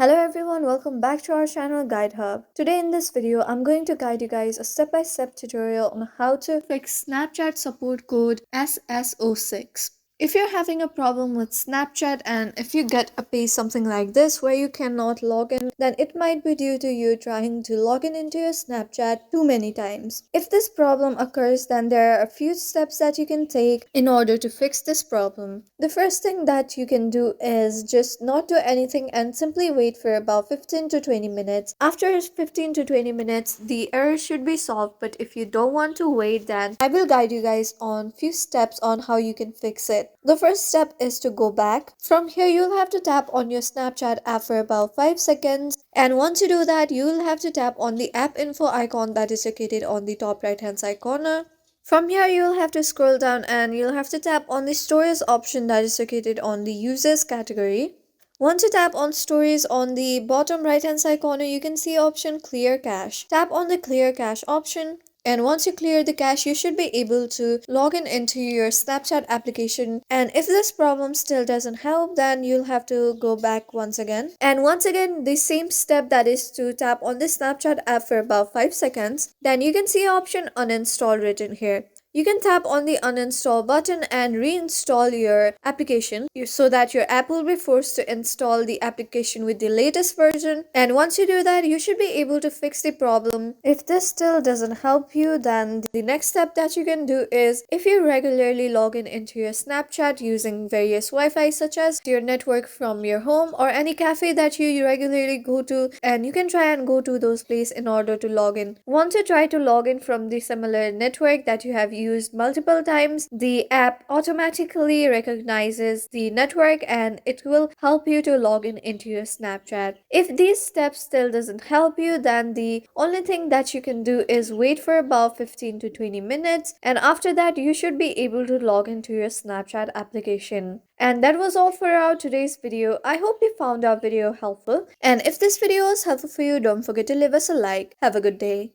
Hello everyone, welcome back to our channel Guide Hub. Today in this video, I'm going to guide you guys a step-by-step tutorial on how to fix Snapchat support code SS06. If you're having a problem with Snapchat and if you get a page something like this where you cannot log in, then it might be due to you trying to log in into your Snapchat too many times. If this problem occurs, then there are a few steps that you can take in order to fix this problem. The first thing that you can do is just not do anything and simply wait for about 15 to 20 minutes. After 15 to 20 minutes, the error should be solved, but if you don't want to wait, then I will guide you guys on few steps on how you can fix it. The first step is to go back. From here, you'll have to tap on your Snapchat app for about 5 seconds. And once you do that, you'll have to tap on the app info icon that is located on the top right hand side corner. From here, you'll have to scroll down and you'll have to tap on the stories option that is located on the users category. Once you tap on stories on the bottom right hand side corner, you can see option clear cache. Tap on the clear cache option. And once you clear the cache, you should be able to log in into your Snapchat application. And if this problem still doesn't help, then you'll have to go back once again. And once again, the same step, that is to tap on the Snapchat app for about 5 seconds. Then you can see option uninstall written here. You can tap on the uninstall button and reinstall your application so that your app will be forced to install the application with the latest version. And once you do that, you should be able to fix the problem. If this still doesn't help you, then the next step that you can do is, if you regularly log in into your Snapchat using various Wi-Fi such as your network from your home or any cafe that you regularly go to, and you can try and go to those places in order to log in. Once you try to log in from the similar network that you have used multiple times, the app automatically recognizes the network and it will help you to log in into your Snapchat. If these steps still doesn't help you, then the only thing that you can do is wait for about 15 to 20 minutes, and after that you should be able to log into your Snapchat application. And that was all for our today's video. I hope you found our video helpful, and if this video was helpful for you, don't forget to leave us a like. Have a good day.